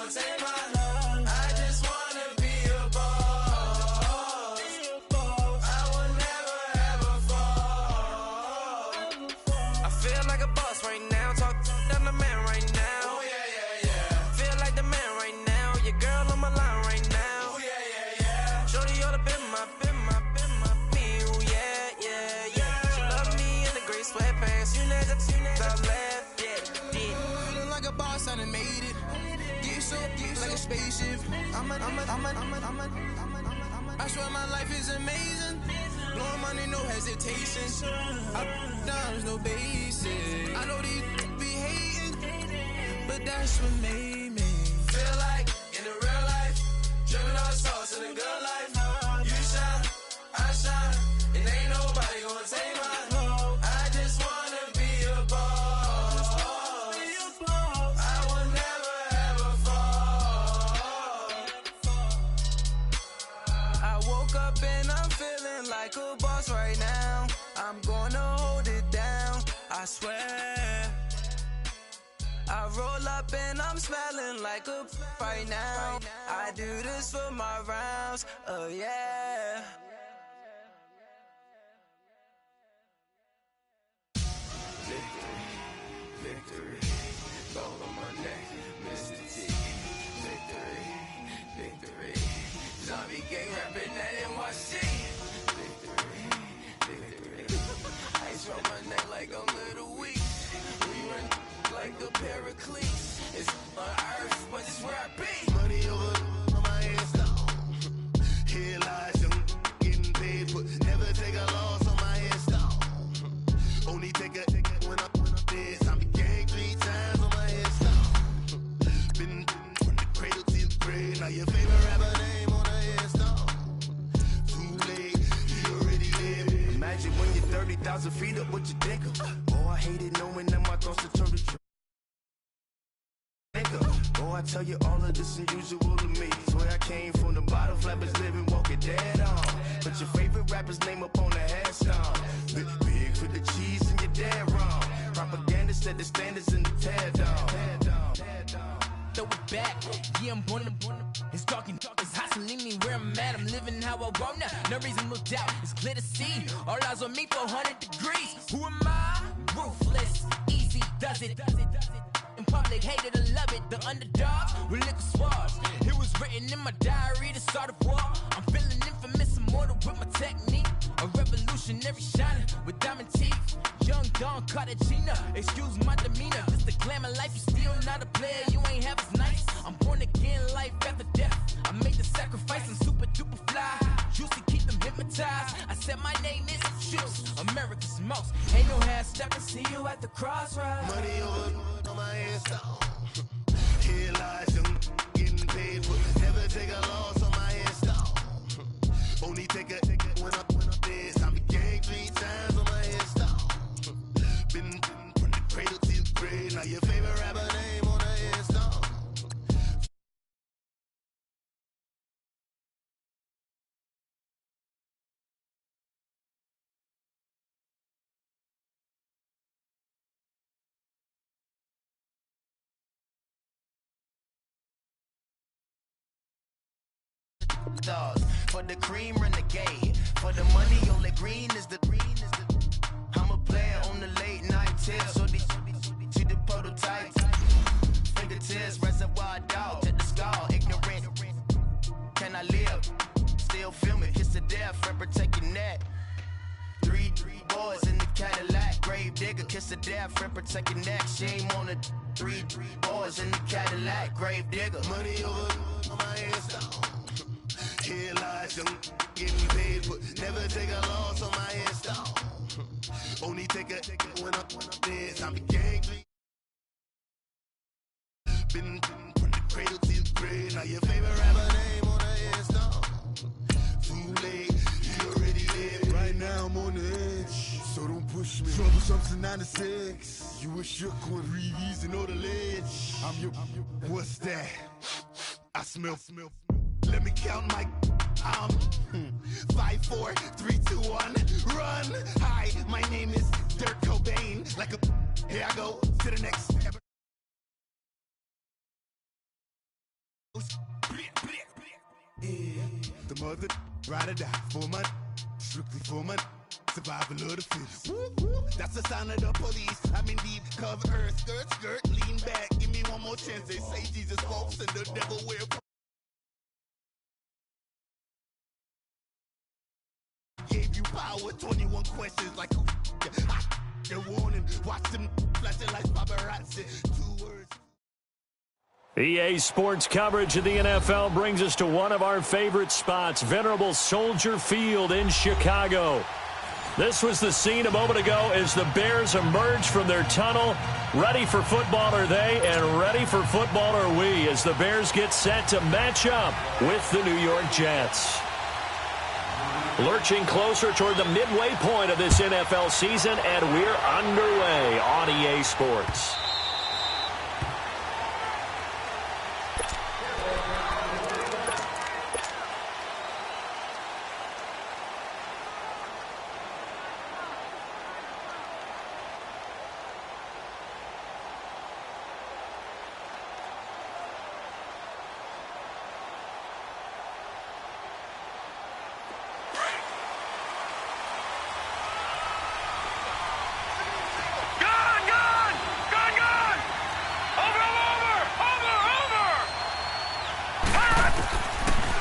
gonna take my love. I just wanna be a boss. I will never ever fall. I feel like a boss right now. Talk to the man right now. Oh yeah, yeah, yeah. Feel like the man right now. Your girl on my line right now. Oh yeah, yeah, yeah. Shorty oughta been my me. Oh yeah, yeah, yeah. She love me in the gray sweatpants. You never left. Yeah, did. Feeling like a boss, I done made it. Get so like a spaceship. I swear my life is amazing. Blowing money, no hesitation. Up, down, no basic. I know these be hating, but that's what made me feel like in the real life. Driven all the sauce in the good life. You shine, I shine, and ain't nobody gonna take my home. I just wanna be a boss. I will never ever fall. I woke up and I'm feeling like a boss right now. I'm gonna hold it down, I swear. I roll up and I'm smelling like a right now. I do this for my rounds, oh yeah. Victory, gold on my neck, Mr. T. Victory, zombie gang rapping that NYC. Victory, ice on my neck like a little weak. We run like a paraclete. It's on earth, but it's where I be. Money over on my head stone. Here lies young getting paid, but never take a loss on my head stone. Only take a when I'm dead. I'm gang 3 times on my head stone. Been from the cradle to the grave. Now your favorite rapper name on a headstone. Too late, you already live. Imagine when you're 30,000 feet up, what you think of? Oh, I hate it knowing that my thoughts to turn to truth. Oh, I tell you all of this unusual to me. Swear I came from the bottom, flappers living, walking dead on. Put your favorite rapper's name up on the headstone. Big for the cheese and you're dead wrong. Propaganda set the standards in the tear down. Throw it back, yeah, I'm born to. It's talking, it's hot, so leave me where I'm at. I'm living how I want now. No reason look out, it's clear to see. All eyes on me for 100 degrees. Who am I? Ruthless, easy does it. In public, hated to love it. The underdogs with liquor swabs. It was written in my diary to start a war. I'm feeling infamous, immortal with my technique. A revolutionary shining with diamond teeth. Young Don Cartagena, excuse my demeanor. This the glamour life, you still not a player. You ain't half as nice. I'm born again, life after death. I made the sacrifice, I'm super duper fly. Used to keep them hypnotized. I said my name is Juice, America's most. Ain't no half stepping, see you at the crossroads. Money over on my head stone. Here lies young getting paid, but never take a loss on my head stone. Only take a when I'm dead. I'm gang 3 times on my head stone. Been from the cradle to the grave. Now your favorite rapper name on a headstone. Dogs for the cream renegade. For the money, only green is the. I'm a player on the late night tip. So they see the prototype. Fingertips, reservoir dog. Check the skull, ignorant. Can I live? Still film it. Kiss the death, friend, protect your neck. 3 boys in the Cadillac. Grave digger, kiss the death, friend, protect your neck. Shame on the 3 boys in the Cadillac. Grave digger. Money over on my head stone. Here lies young getting paid, but never take a loss on my head stone. Only take a when I'm dead. I'm a gang 3. Been from the cradle to the grave. Now your favorite rapper name on a headstone. Too late, you already live. Right now I'm on the edge, so don't push me. Trouble something 9 to 6. You wish you could reease and know the ledge. I'm your. What's that? I smell. Let me count my 5, 4, 3, 2, 1, run. Hi, my name is Dirk Cobain. Like a here I go to the next. The mother ride or die for my strictly for my survival of the fittest. That's the sign of the police. I'm in deep cover earth, skirt, lean back. Give me one more chance. They say Jesus walks and the devil will. Gave you power, 21 questions like who the warning. Watch them flashing like paparazzi. 2 words. EA Sports coverage of the NFL brings us to one of our favorite spots, venerable Soldier Field in Chicago. This was the scene a moment ago as the Bears emerged from their tunnel. Ready for football are they, and ready for football are we as the Bears get set to match up with the New York Jets. Lurching closer toward the midway point of this NFL season, and we're underway on EA Sports.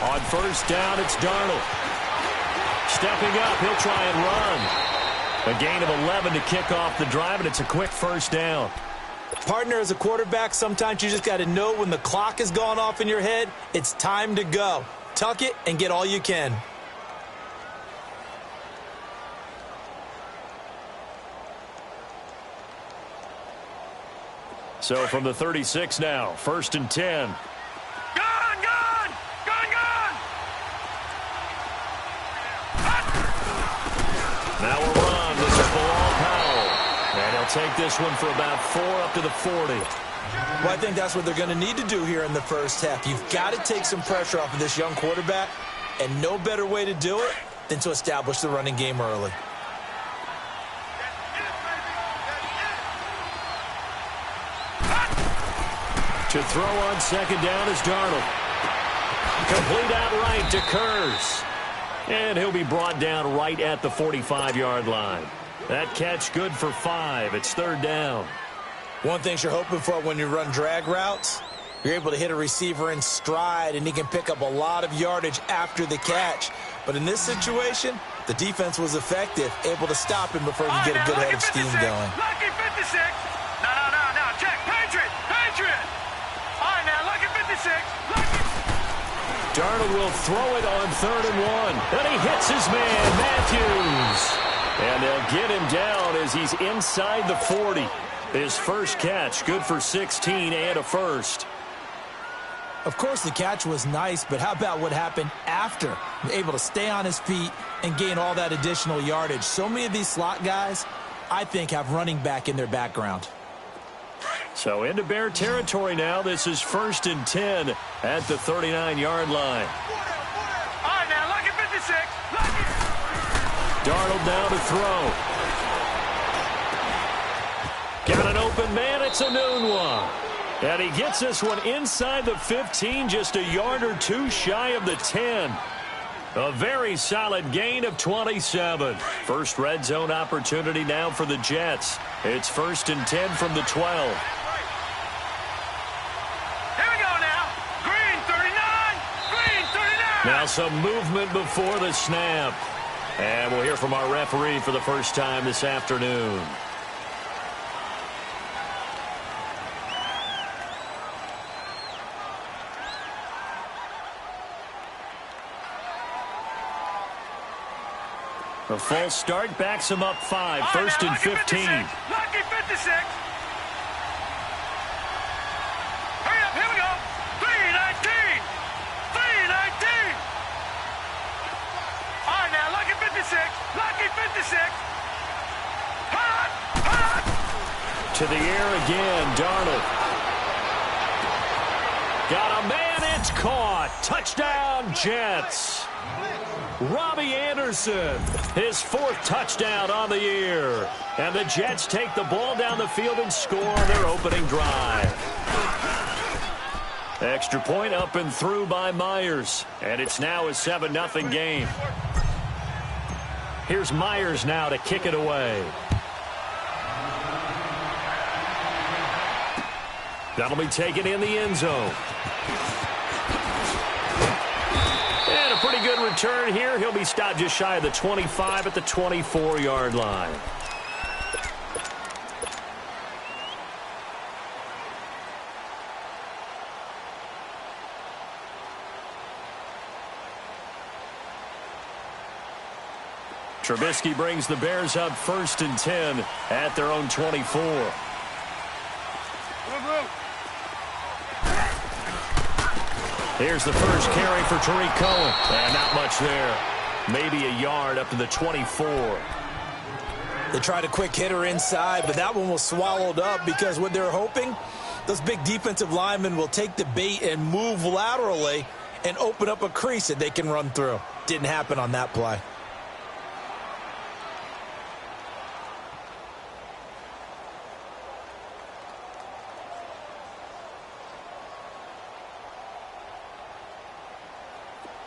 On first down, it's Darnold. Stepping up, he'll try and run. A gain of 11 to kick off the drive, and it's a quick first down. Partner, as a quarterback, sometimes you just got to know when the clock has gone off in your head, it's time to go. Tuck it and get all you can. So from the 36 now, 1st and 10. Now a run. This is Bilal Powell. And he'll take this one for about 4 up to the 40. Well, I think that's what they're going to need to do here in the first half. You've got to take some pressure off of this young quarterback, and no better way to do it than to establish the running game early. To throw on second down is Darnold. Complete outright to Kurz. And he'll be brought down right at the 45-yard line. That catch good for 5. It's 3rd down. One thing you're hoping for when you run drag routes, you're able to hit a receiver in stride, and he can pick up a lot of yardage after the catch. But in this situation, the defense was effective, able to stop him before he could get a good head of steam going. Lucky 56. No. Check. Patriot. All right, now, lucky 56. Lucky. Darnold will throw it on 3rd and 1. And he hits his man, Matthews. And they'll get him down as he's inside the 40. His first catch, good for 16 and a first. Of course, the catch was nice, but how about what happened after? Able to stay on his feet and gain all that additional yardage. So many of these slot guys, I think, have running back in their background. So into Bear territory now. This is 1st and 10 at the 39-yard line. All right, now, lucky 56. Lucky. Darnold now to throw. Got an open man. It's a noon one. And he gets this one inside the 15, just a yard or two shy of the 10. A very solid gain of 27. First red zone opportunity now for the Jets. It's 1st and 10 from the 12. Here we go now. Green 39. Green 39. Now some movement before the snap. And we'll hear from our referee for the first time this afternoon. A false start backs him up 5. 1st and 15. Lucky 56. Hurry up, here we go. 319. 319. All right, now, lucky 56. Lucky 56. Hot. To the air again, Darnold. Got a man, it's caught. Touchdown, Jets. Robbie Anderson, his 4th touchdown on the year. And the Jets take the ball down the field and score their opening drive. Extra point up and through by Myers. And it's now a 7-0 game. Here's Myers now to kick it away. That'll be taken in the end zone. And a pretty good return here. He'll be stopped just shy of the 25 at the 24-yard line. Trubisky brings the Bears up 1st and 10 at their own 24. Here's the first carry for Tariq Cohen. And not much there. Maybe a yard up to the 24. They tried a quick hitter inside, but that one was swallowed up because what they're hoping, those big defensive linemen will take the bait and move laterally and open up a crease that they can run through. Didn't happen on that play.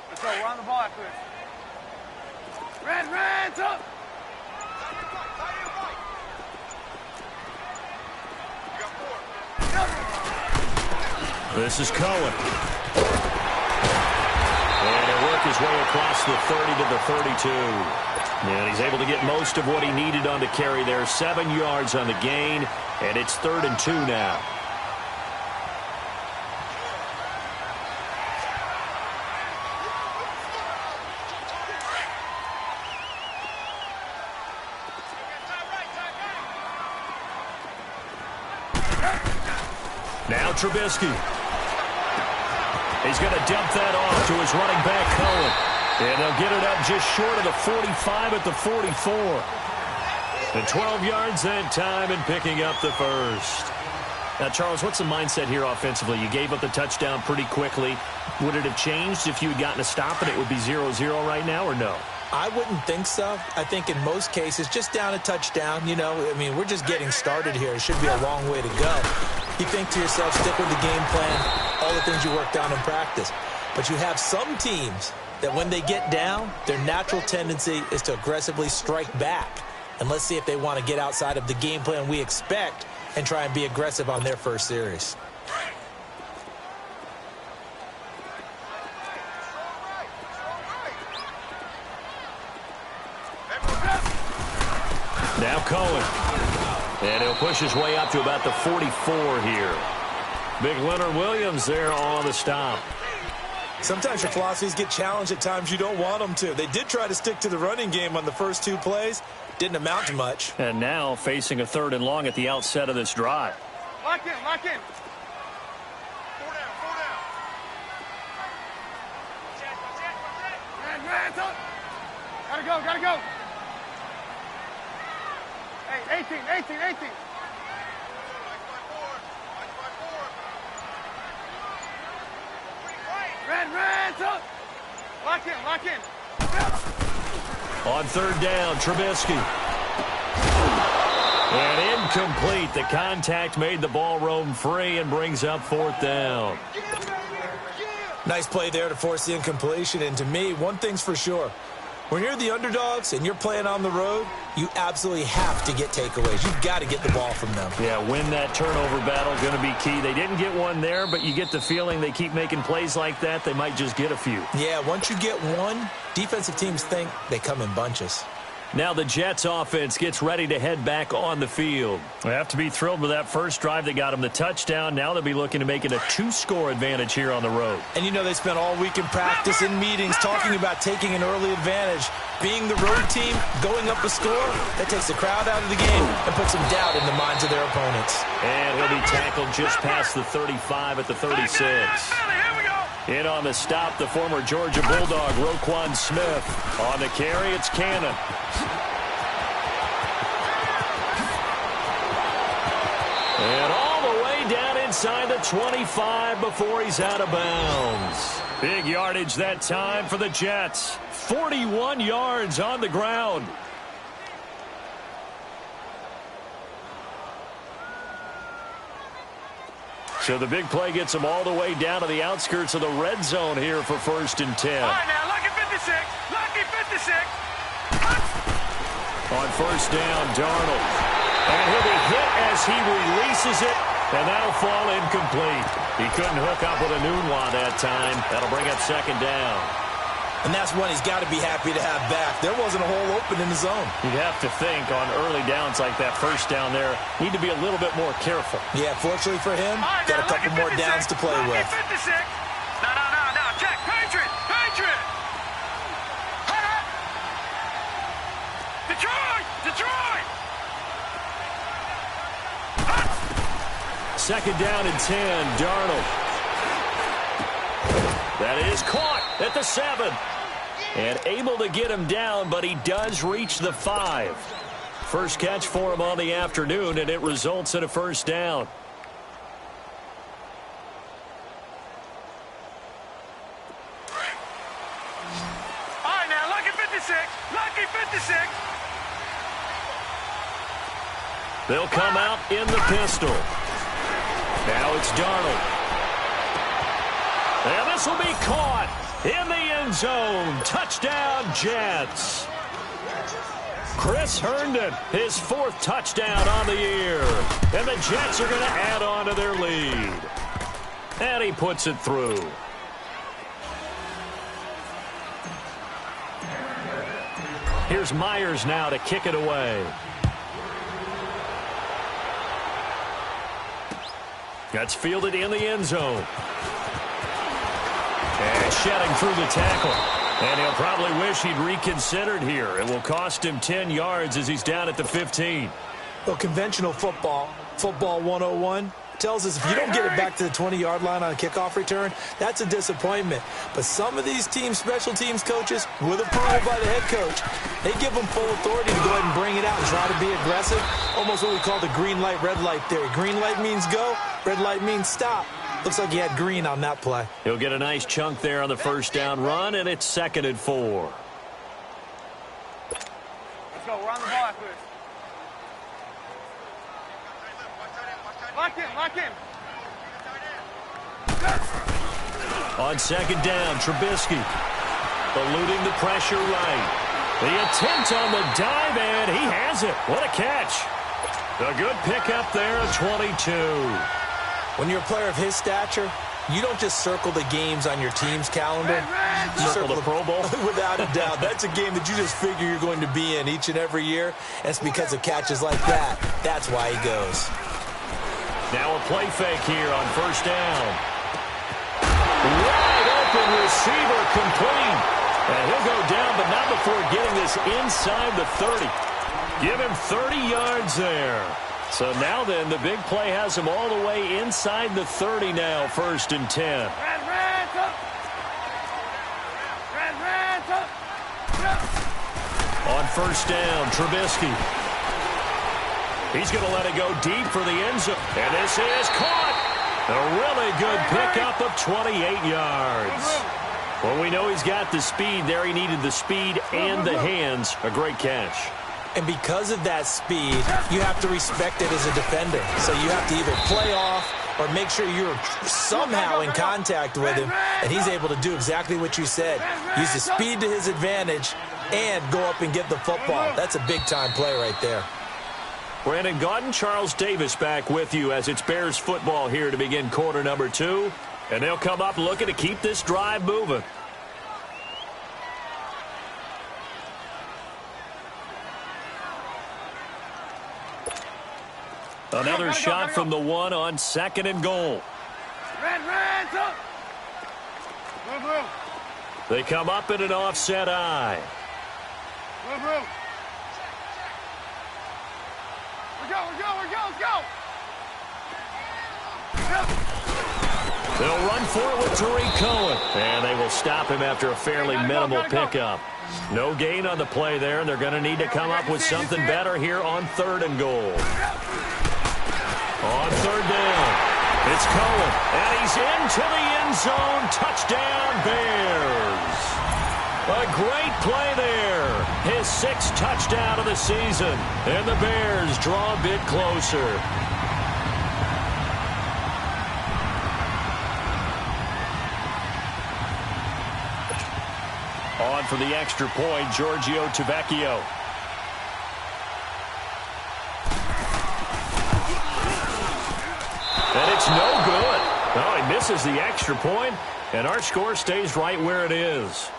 Let's go, we're on the ball after this. Red, up! This is Cohen. And he'll work his way across the 30 to the 32. And he's able to get most of what he needed on the carry there. 7 yards on the gain, and it's 3rd and 2 now. Now Trubisky. He's going to dump that off to his running back, Cohen. And they'll get it up just short of the 45 at the 44. And 12 yards that time and picking up the first. Now, Charles, what's the mindset here offensively? You gave up the touchdown pretty quickly. Would it have changed if you had gotten a stop and it would be 0-0 right now, or no? I wouldn't think so. I think in most cases, just down a touchdown, you know, I mean, we're just getting started here. It should be a long way to go. You think to yourself, stick with the game plan, all the things you worked on in practice. But you have some teams that when they get down, their natural tendency is to aggressively strike back. And let's see if they want to get outside of the game plan we expect and try and be aggressive on their first series. Now Cohen. And he'll push his way up to about the 44 here. Big Leonard Williams there on the stop. Sometimes your philosophies get challenged at times you don't want them to. They did try to stick to the running game on the first 2 plays. Didn't amount to much. And now facing a 3rd and long at the outset of this drive. Lock in. 4 down. Red, up. Gotta go. Hey, 18. Red, up. Lock in. On 3rd down, Trubisky. And incomplete. The contact made the ball roam free and brings up 4th down. Nice play there to force the incompletion. And to me, one thing's for sure. When you're the underdogs and you're playing on the road, you absolutely have to get takeaways. You've got to get the ball from them. Yeah, win that turnover battle, going to be key. They didn't get one there, but you get the feeling they keep making plays like that, they might just get a few. Yeah, once you get one, defensive teams think they come in bunches. Now the Jets offense gets ready to head back on the field. They have to be thrilled with that first drive. They got them the touchdown. Now they'll be looking to make it a 2-score advantage here on the road. And you know they spent all week in practice, in meetings, talking about taking an early advantage. Being the road team, going up a score, that takes the crowd out of the game and puts some doubt in the minds of their opponents. And he'll be tackled just past the 35 at the 36. In on the stop, the former Georgia Bulldog, Roquan Smith. On the carry, it's Cannon. And all the way down inside the 25 before he's out of bounds. Big yardage that time for the Jets. 41 yards on the ground. So the big play gets them all the way down to the outskirts of the red zone here for 1st and 10. All right, now, lucky 56. Lucky 56. On 1st down, Darnold. And he'll be hit as he releases it, and that'll fall incomplete. He couldn't hook up with a Nunwa that time. That'll bring up 2nd down. And that's one he's got to be happy to have back. There wasn't a hole open in the zone. You'd have to think on early downs like that 1st down there, need to be a little bit more careful. Yeah, fortunately for him, Right, got a now, couple more downs to play lucky with. 56. No. Check. Patriot. Detroit. 2nd down and 10, Darnold. That is caught at the 7. And able to get him down, but he does reach the 5. First catch for him on the afternoon, and it results in a 1st down. All right, now, lucky 56. Lucky 56. They'll come out in the pistol. Now it's Darnold. And this will be caught in the end zone. Touchdown, Jets. Chris Herndon, his 4th touchdown on the year. And the Jets are going to add on to their lead. And he puts it through. Here's Myers now to kick it away. That's fielded in the end zone. And shedding through the tackle. And he'll probably wish he'd reconsidered here. It will cost him 10 yards as he's down at the 15. Well, conventional football 101, tells us if you don't get it back to the 20-yard line on a kickoff return, that's a disappointment. But some of these special teams coaches, with approval by the head coach, they give them full authority to go ahead and bring it out and try to be aggressive. Almost what we call the green light, red light theory. Green light means go, red light means stop. Looks like he had green on that play. He'll get a nice chunk there on the 1st down run, and it's 2nd and 4. Let's go. We're on the ball after this. Lock in. On 2nd down, Trubisky eluding the pressure right. The attempt on the dive, and he has it. What a catch. A good pickup there at 22. When you're a player of his stature, you don't just circle the games on your team's calendar. You Circle the Pro Bowl? Without a doubt. That's a game that you just figure you're going to be in each and every year. And it's because of catches like that. That's why he goes. Now a play fake here on 1st down. Wide open receiver complete. And he'll go down, but not before getting this inside the 30. Give him 30 yards there. So now then, the big play has him all the way inside the 30 now, 1st and 10. On 1st down, Trubisky. He's going to let it go deep for the end zone. And this is caught. A really good pickup of 28 yards. Well, we know he's got the speed there. He needed the speed and the hands. A great catch. And because of that speed, you have to respect it as a defender. So you have to either play off or make sure you're somehow in contact with him, and he's able to do exactly what you said. Use the speed to his advantage and go up and get the football. That's a big-time play right there. Brandon Gaudin, Charles Davis back with you as it's Bears football here to begin quarter number 2. And they'll come up looking to keep this drive moving. Another shot from the 1 on 2nd and goal. They come up in an offset eye. Let's go. They'll run for it with Tariq Cohen. And they will stop him after a fairly minimal pickup. No gain on the play there, and they're going to need to come up with something better here on 3rd and goal. On 3rd down, it's Cohen, and he's into the end zone. Touchdown, Bears. A great play there. His 6th touchdown of the season, and the Bears draw a bit closer. On for the extra point, Giorgio Tavecchio. And it's no good. Oh, he misses the extra point, and our score stays right where it is.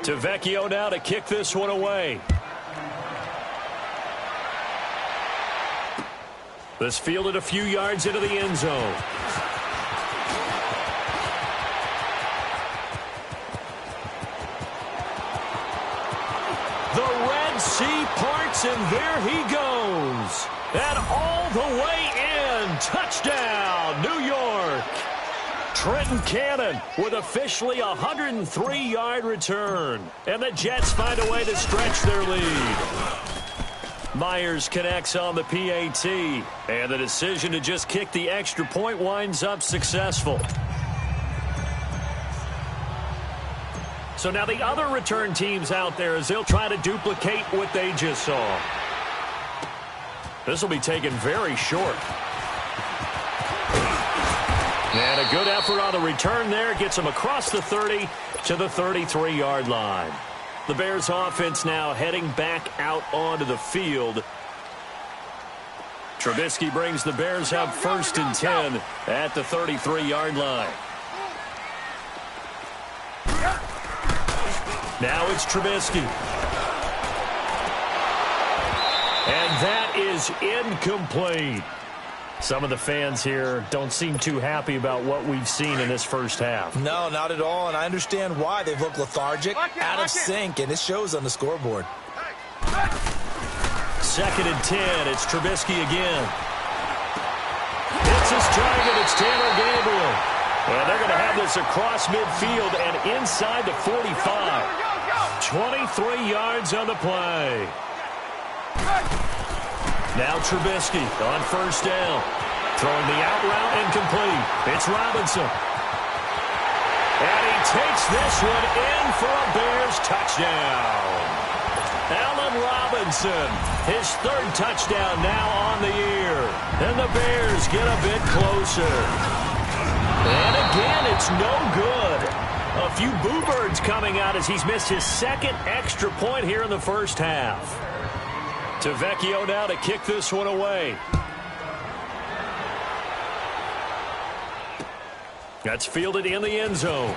Tavecchio now to kick this one away. This fielded a few yards into the end zone. The Red Sea parts, and there he goes. And all the way in. Touchdown, New York. Trenton Cannon with officially a 103-yard return. And the Jets find a way to stretch their lead. Myers connects on the PAT. And the decision to just kick the extra point winds up successful. So now the other return teams out there as they'll try to duplicate what they just saw. This will be taken very short. And a good effort on the return there. Gets him across the 30 to the 33-yard line. The Bears offense now heading back out onto the field. Trubisky brings the Bears up 1st and 10 at the 33-yard line. Now it's Trubisky. And that is incomplete. Some of the fans here don't seem too happy about what we've seen in this first half. No, not at all, and I understand why. They've looked lethargic, out of sync, and it shows on the scoreboard. 2nd and 10, it's Trubisky again. It's his target, it's Taylor Gabriel. And they're going to have this across midfield and inside the 45. 23 yards on the play. Now Trubisky on 1st down. Throwing the out route incomplete. It's Robinson. And he takes this one in for a Bears touchdown. Allen Robinson, his 3rd touchdown now on the year. And the Bears get a bit closer. And again, it's no good. A few boo birds coming out as he's missed his 2nd extra point here in the first half. Tavecchio now to kick this one away. That's fielded in the end zone.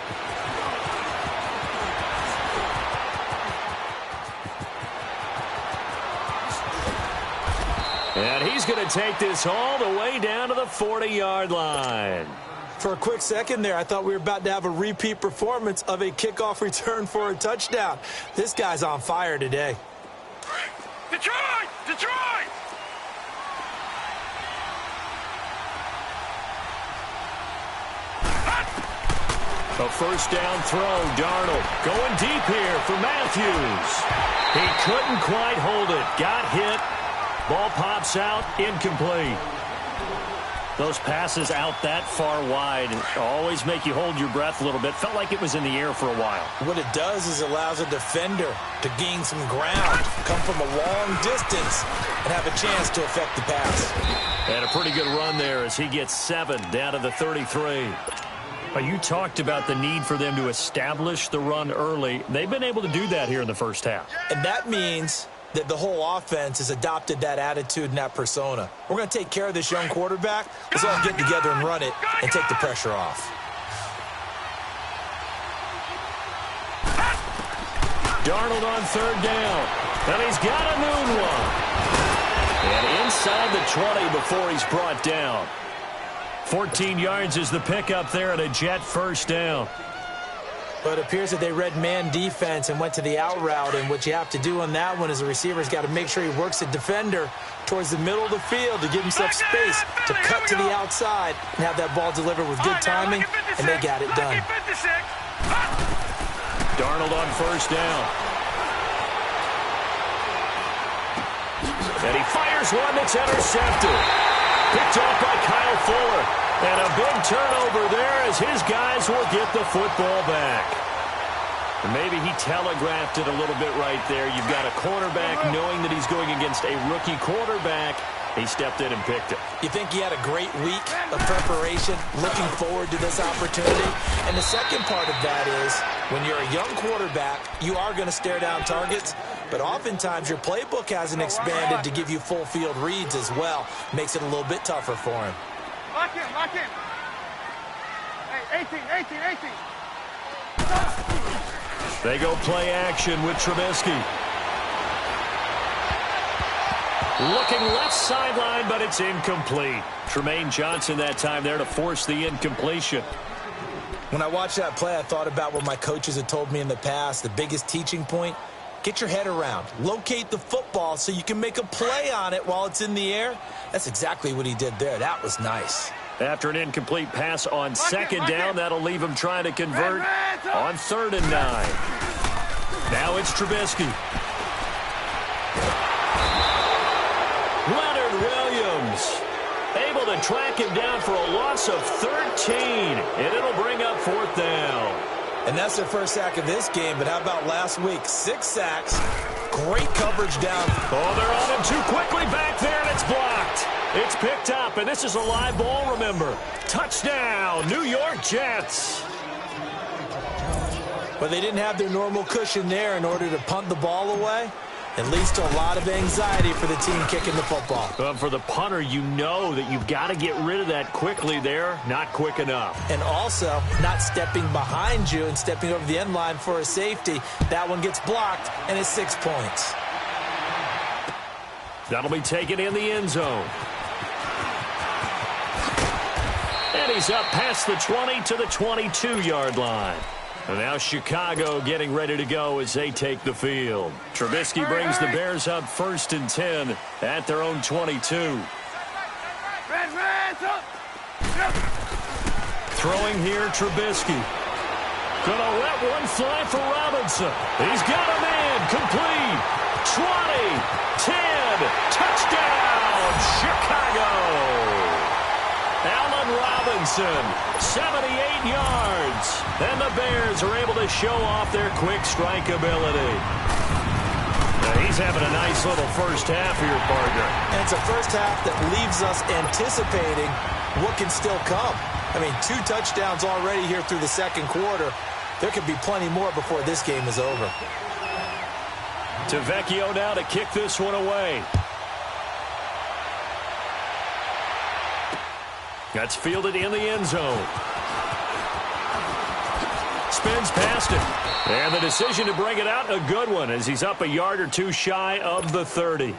And he's going to take this all the way down to the 40-yard line. For a quick second there, I thought we were about to have a repeat performance of a kickoff return for a touchdown. This guy's on fire today. Detroit! Detroit! A 1st down throw, Darnold going deep here for Matthews. He couldn't quite hold it. Got hit. Ball pops out, incomplete. Those passes out that far wide always make you hold your breath a little bit. Felt like it was in the air for a while. What it does is allows a defender to gain some ground, come from a long distance, and have a chance to affect the pass. And a pretty good run there as he gets 7 down to the 33. You talked about the need for them to establish the run early. They've been able to do that here in the first half. And that means that the whole offense has adopted that attitude and that persona. We're going to take care of this young quarterback. Let's all get together and run it and take the pressure off. Darnold on 3rd down. And he's got a noon one. And inside the 20 before he's brought down. 14 yards is the pickup there and a Jet 1st down. But it appears that they read man defense and went to the out route. And what you have to do on that one is the receiver's got to make sure he works the defender towards the middle of the field to give himself space to cut to the outside and have that ball delivered with good timing, and they got it done. Darnold on 1st down. And he fires one that's intercepted. Picked off by Kyle Fuller. And a big turnover there as his guys will get the football back. And maybe he telegraphed it a little bit right there. You've got a cornerback knowing that he's going against a rookie quarterback. He stepped in and picked it. You think he had a great week of preparation, looking forward to this opportunity? And the second part of that is, when you're a young quarterback, you are going to stare down targets, but oftentimes your playbook hasn't expanded to give you full field reads as well. Makes it a little bit tougher for him. Lock in, lock in. Hey, 18. They go play action with Trubisky. Looking left sideline, but it's incomplete. Tremaine Johnson that time there to force the incompletion. When I watched that play, I thought about what my coaches had told me in the past. The biggest teaching point, get your head around. Locate the football so you can make a play on it while it's in the air. That's exactly what he did there. That was nice. After an incomplete pass on second down, that'll leave him trying to convert on 3rd and 9. Now it's Trubisky. Leonard Williams able to track him down for a loss of 13, and it'll bring up 4th down. And that's their first sack of this game, but how about last week? 6 sacks, great coverage down. Oh, they're on him too quickly back there, and it's blocked. It's picked up, and this is a live ball, remember. Touchdown, New York Jets. But they didn't have their normal cushion there in order to punt the ball away. It leads to a lot of anxiety for the team kicking the football. For the punter, you know that you've got to get rid of that quickly there. Not quick enough. And also, not stepping behind you and stepping over the end line for a safety. That one gets blocked, and it's 6 points. That'll be taken in the end zone. And he's up past the 20 to the 22-yard line. And now Chicago getting ready to go as they take the field. Trubisky brings the Bears up 1st and 10 at their own 22. Throwing here, Trubisky. Gonna let one fly for Robinson. He's got a man. Complete. 20. 10. Touchdown, Chicago. Allen Robinson, 78 yards. And the Bears are able to show off their quick strike ability. Now he's having a nice little first half here, partner. And it's a first half that leaves us anticipating what can still come. I mean, 2 touchdowns already here through the second quarter. There could be plenty more before this game is over. To Vecchio now to kick this one away. That's fielded in the end zone. Spins past him. And the decision to bring it out, a good one, as he's up a yard or 2 shy of the 30.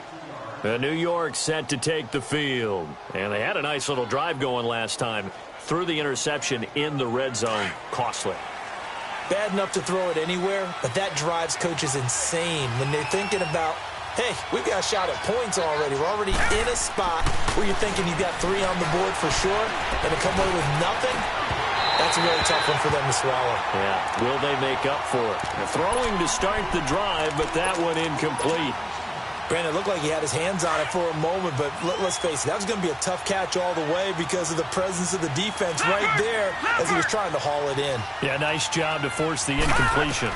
New York set to take the field. And they had a nice little drive going last time. Threw the interception in the red zone. Costly. Bad enough to throw it anywhere, but that drives coaches insane when they're thinking about, hey, we've got a shot at points already. We're already in a spot where you're thinking you've got 3 on the board for sure, and to come away with nothing, that's a really tough one for them to swallow. Yeah, will they make up for it? Throwing to start the drive, but that one incomplete. Brandon, it looked like he had his hands on it for a moment, but let's face it, that was going to be a tough catch all the way because of the presence of the defense right there as he was trying to haul it in. Yeah, nice job to force the incompletion.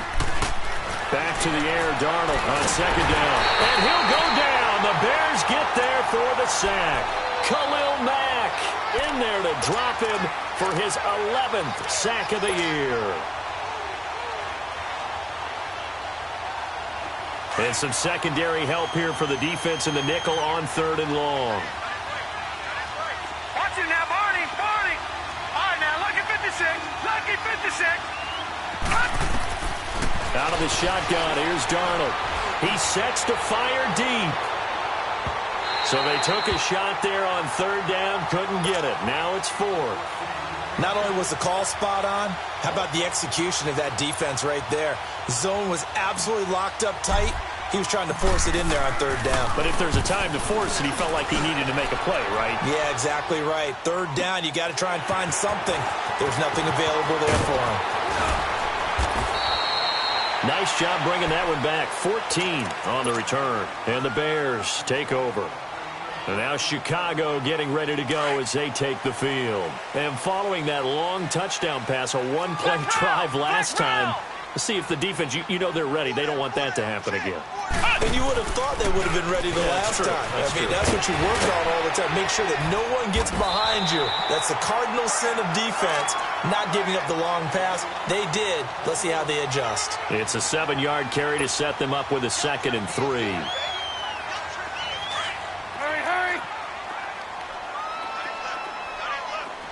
Back to the air, Darnold on second down. And he'll go down. The Bears get there for the sack. Khalil Mack in there to drop him for his 11th sack of the year. And some secondary help here for the defense in the nickel on 3rd and long. Watch it now, Barney. All right, now, lucky 56. Lucky 56. Out of the shotgun, here's Darnold. He sets to fire deep. So they took a shot there on 3rd down, couldn't get it. Now it's 4. Not only was the call spot on, how about the execution of that defense right there? Zone was absolutely locked up tight. He was trying to force it in there on 3rd down. But if there's a time to force it, he felt like he needed to make a play, right? Yeah, exactly right. 3rd down, you got to try and find something. There's nothing available there for him. Nice job bringing that one back. 14 on the return. And the Bears take over. And now Chicago getting ready to go as they take the field. And following that long touchdown pass, a one-play drive last time, See if the defense, you know they're ready. They don't want that to happen again. And you would have thought they would have been ready the last time. That's what you work on all the time. Make sure that no one gets behind you. That's the cardinal sin of defense, not giving up the long pass. They did. Let's see how they adjust. It's a 7-yard carry to set them up with a 2nd and 3. Hurry, hurry.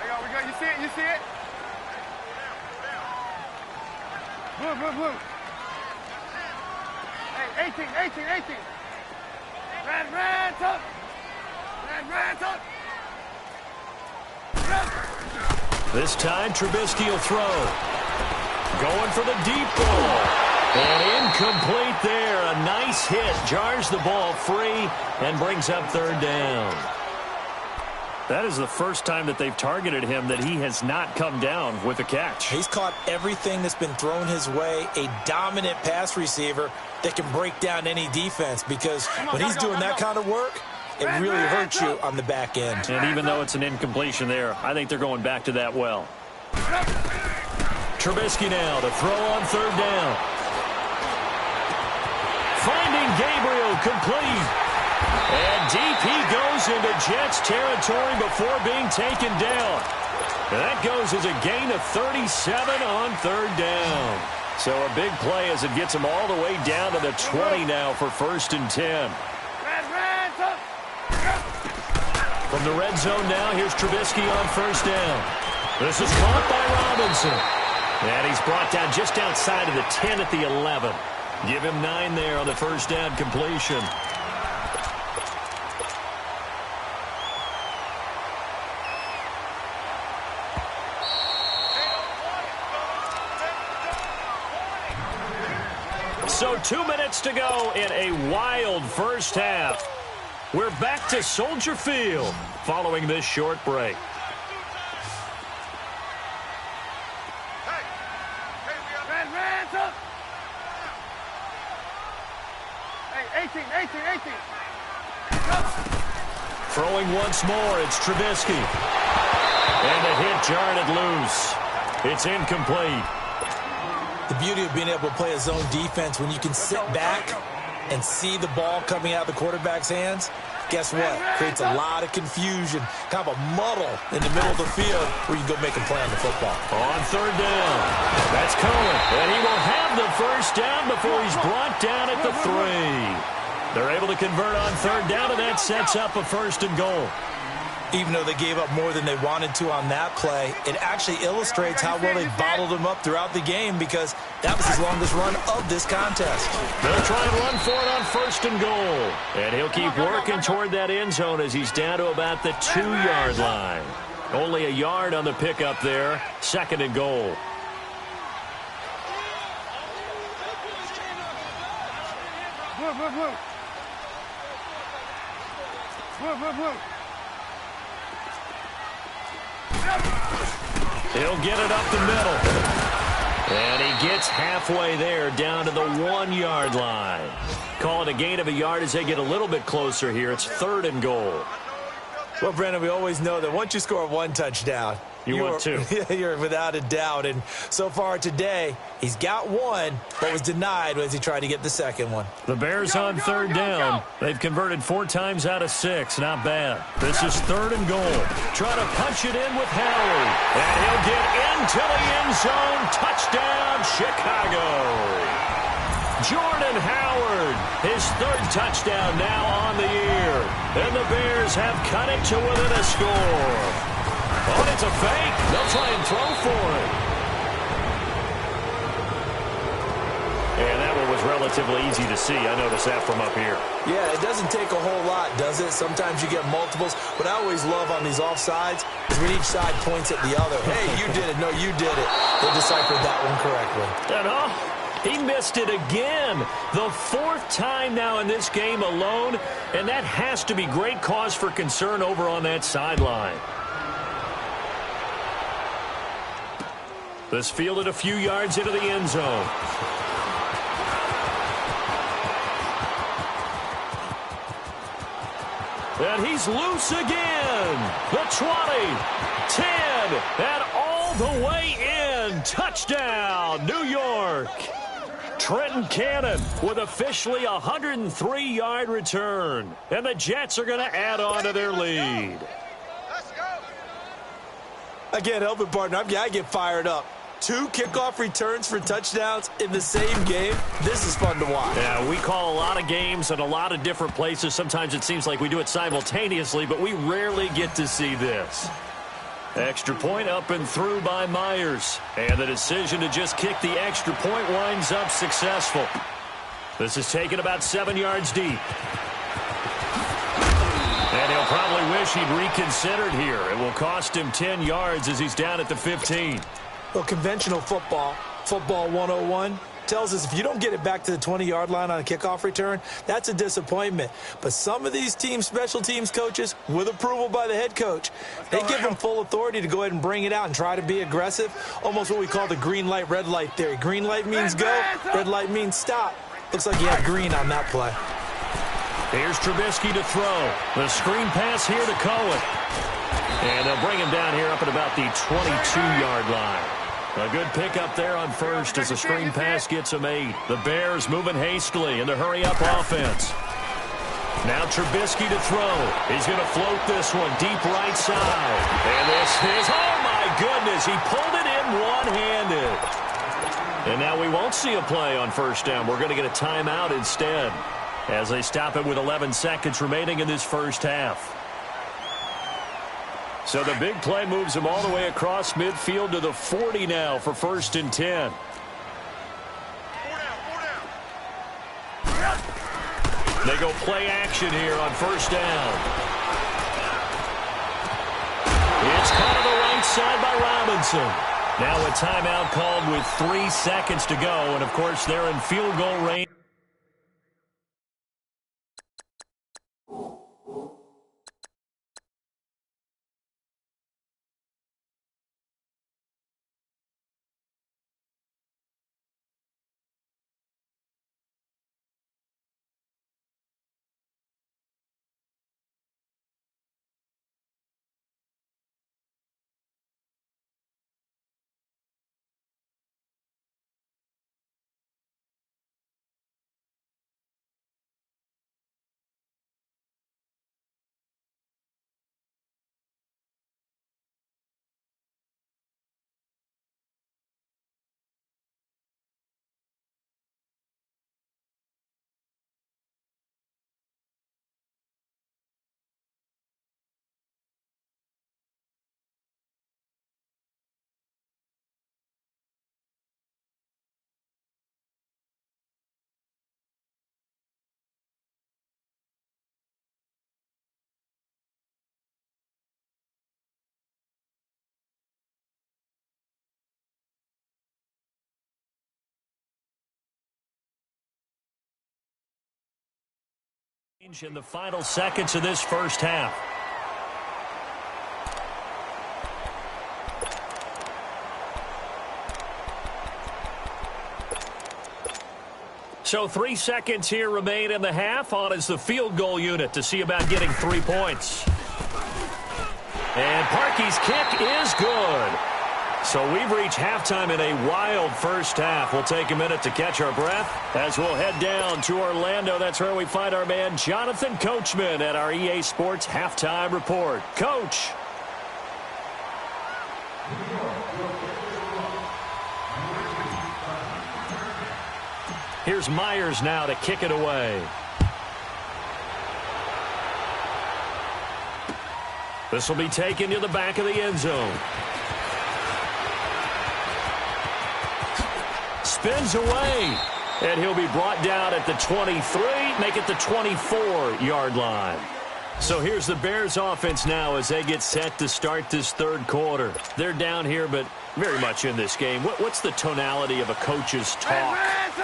We go. You see it? You see it? Blue. Hey, 18. Red, up. This time, Trubisky will throw. Going for the deep ball. And incomplete there. A nice hit. Jars the ball free and brings up 3rd down. That is the first time that they've targeted him that he has not come down with a catch. He's caught everything that's been thrown his way. A dominant pass receiver that can break down any defense, because when he's doing that kind of work, it really hurts you on the back end. And even though it's an incompletion there, I think they're going back to that well. Trubisky now to throw on 3rd down. Finding Gabriel, complete. And deep he goes into Jets territory before being taken down. And that goes as a gain of 37 on 3rd down. So a big play as it gets him all the way down to the 20 now for 1st and 10. From the red zone now, here's Trubisky on 1st down. This is caught by Robinson. And he's brought down just outside of the 10 at the 11. Give him 9 there on the 1st down completion. So 2 minutes to go in a wild first half. We're back to Soldier Field following this short break. Hey, 18. Throwing once more, it's Trubisky. And a hit jarred it loose. It's incomplete. The beauty of being able to play a zone defense, when you can sit back and see the ball coming out of the quarterback's hands, guess what? Creates a lot of confusion, kind of a muddle in the middle of the field where you can go make a play on the football. On 3rd down, that's Cohen. And he will have the 1st down before he's brought down at the 3. They're able to convert on 3rd down, and that sets up a 1st and goal. Even though they gave up more than they wanted to on that play, it actually illustrates how well they bottled him up throughout the game, because that was his longest run of this contest. They'll try and run for it on 1st and goal. And he'll keep working toward that end zone as he's down to about the 2-yard line. Only a yard on the pickup there. 2nd and goal. Blue. He'll get it up the middle. And he gets halfway there, down to the 1-yard line. Call it a gain of a yard as they get a little bit closer here. It's 3rd and goal. Well, Brandon, we always know that once you score 1 touchdown, want 2. You're without a doubt. And so far today, he's got 1, but was denied as he tried to get the 2nd one. The Bears on 3rd down. They've converted 4 times out of 6. Not bad. This is 3rd and goal. Trying to punch it in with Howard. And he'll get into the end zone. Touchdown, Chicago. Jordan Howard, his 3rd touchdown now on the year. And the Bears have cut it to within a score. Oh, it's a fake. They'll try and throw for it. And that one was relatively easy to see. I noticed that from up here. Yeah, it doesn't take a whole lot, does it? Sometimes you get multiples. What I always love on these offsides is when each side points at the other. Hey, you did it. No, you did it. They deciphered that one correctly. And he missed it again. The 4th time now in this game alone. And that has to be great cause for concern over on that sideline. This fielded a few yards into the end zone. And he's loose again. The 20, 10, and all the way in. Touchdown, New York. Trenton Cannon with officially a 103-yard return. And the Jets are going to add on to their lead. Again, helping partner, I get fired up. 2 kickoff returns for touchdowns in the same game. This is fun to watch. Yeah, we call a lot of games in a lot of different places. Sometimes it seems like we do it simultaneously, but we rarely get to see this. Extra point up and through by Myers. And the decision to just kick the extra point winds up successful. This is taken about 7 yards deep. And he'll probably wish he'd reconsidered here. It will cost him 10 yards as he's down at the 15. Well, conventional football 101, tells us if you don't get it back to the 20-yard line on a kickoff return, that's a disappointment. But some of these special teams coaches, with approval by the head coach, they give them full authority to go ahead and bring it out and try to be aggressive, almost what we call the green light, red light theory. Green light means go, red light means stop. Looks like you have green on that play. Here's Trubisky to throw. The screen pass here to Cohen. And they'll bring him down here up at about the 22-yard line. A good pickup there on first as the screen pass gets him 8. The Bears moving hastily in the hurry-up offense. Now Trubisky to throw. He's going to float this one deep right side. And this is, oh my goodness, he pulled it in one-handed. And now we won't see a play on first down. We're going to get a timeout instead as they stop it with 11 seconds remaining in this first half. So the big play moves him all the way across midfield to the 40 now for 1st and 10. They go play action here on first down. It's caught on the right side by Robinson. Now a timeout called with 3 seconds to go. And, of course, they're in field goal range. In the final seconds of this first half. So 3 seconds here remain in the half. On is the field goal unit to see about getting 3 points. And Parkey's kick is good. So we've reached halftime in a wild first half. We'll take a minute to catch our breath as we'll head down to Orlando. That's where we find our man Jonathan Coachman at our EA Sports Halftime Report. Coach. Here's Myers now to kick it away. This will be taken to the back of the end zone. Spins away, and he'll be brought down at the 23, make it the 24-yard line. So here's the Bears offense now as they get set to start this third quarter. They're down here, but very much in this game. What's the tonality of a coach's talk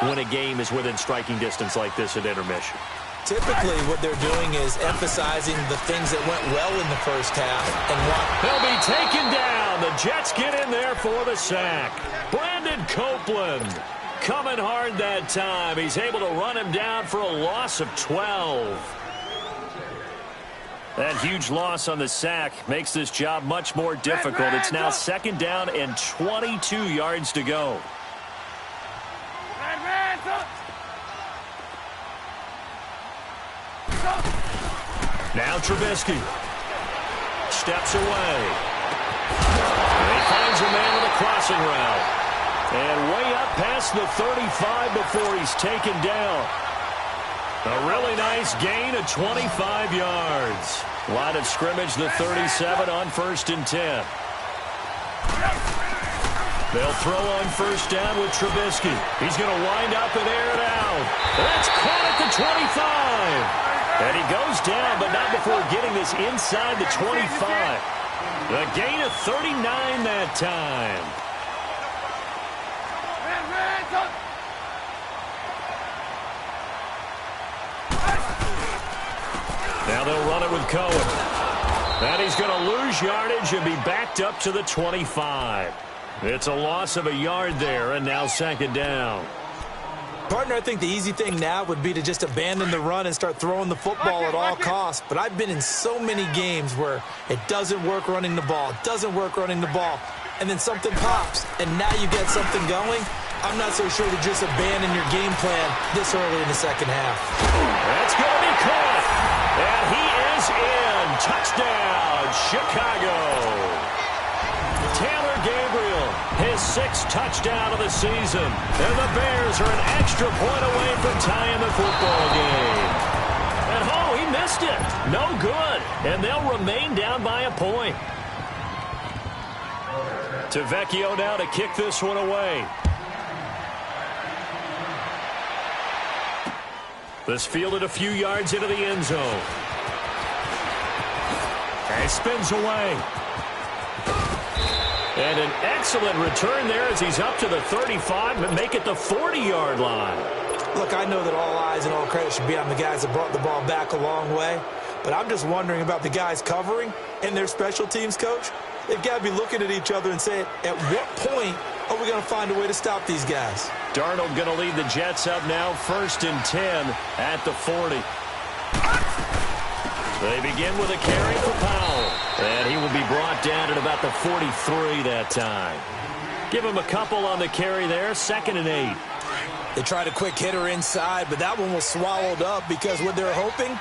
when a game is within striking distance like this at intermission? Typically, what they're doing is emphasizing the things that went well in the first half. And they'll be taken down. The Jets get in there for the sack. Brandon Copeland coming hard that time. He's able to run him down for a loss of 12. That huge loss on the sack makes this job much more difficult. It's now 2nd down and 22 yards to go. Now Trubisky steps away. And he finds a man on the crossing route. And way up past the 35 before he's taken down. A really nice gain of 25 yards. Line of scrimmage, the 37 on 1st and 10. They'll throw on 1st down with Trubisky. He's going to wind up and air it out. That's caught at the 25. And he goes down, but not before getting this inside the 25. A gain of 39 that time. Now they'll run it with Cohen. And he's going to lose yardage and be backed up to the 25. It's a loss of a yard there, and now 2nd down. Partner, I think the easy thing now would be to just abandon the run and start throwing the football at all costs. But I've been in so many games where it doesn't work running the ball, and then something pops, and now you get something going. I'm not so sure to just abandon your game plan this early in the second half. That's going to be caught, and he is in. Touchdown, Chicago. Taylor Gabriel, his 6th touchdown of the season. And the Bears are an extra point away from tying the football game. And he missed it. No good. And they'll remain down by a point. To Vecchio now to kick this one away. This fielded a few yards into the end zone. And he spins away. And an excellent return there as he's up to the 35, but make it the 40-yard line. Look, I know that all eyes and all credit should be on the guys that brought the ball back a long way, but I'm just wondering about the guys covering and their special teams coach. They've got to be looking at each other and saying, at what point are we going to find a way to stop these guys? Darnold going to lead the Jets up now, 1st and 10 at the 40. They begin with a carry for Powell. And he will be brought down at about the 43 that time. Give him a couple on the carry there, 2nd and 8. They tried a quick hitter inside, but that one was swallowed up because what they're hoping,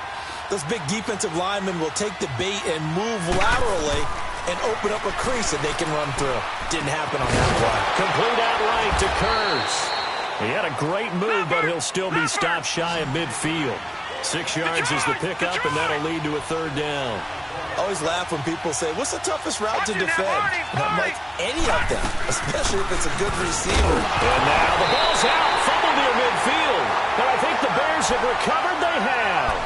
those big defensive linemen will take the bait and move laterally and open up a crease that they can run through. Didn't happen on that play. Complete outright to Kurz. He had a great move, but he'll still be stopped shy of midfield. 6 yards is the pickup, and that'll lead to a 3rd down. I always laugh when people say, what's the toughest route to defend? And I'm like, any of them, especially if it's a good receiver. And now the ball's out, fumbled near midfield. But I think the Bears have recovered. They have.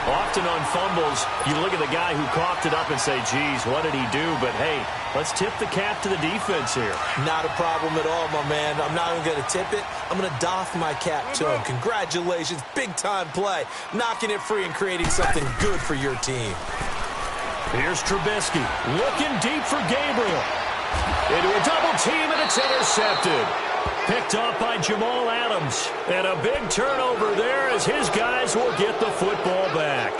Often on fumbles, you look at the guy who coughed it up and say, geez, what did he do? But, hey, let's tip the cap to the defense here. Not a problem at all, my man. I'm not even going to tip it. I'm going to doff my cap to him. Congratulations, big-time play. Knocking it free and creating something good for your team. Here's Trubisky looking deep for Gabriel. Into a double team, and it's intercepted. Picked off by Jamal Adams. And a big turnover there as his guys will get the football back.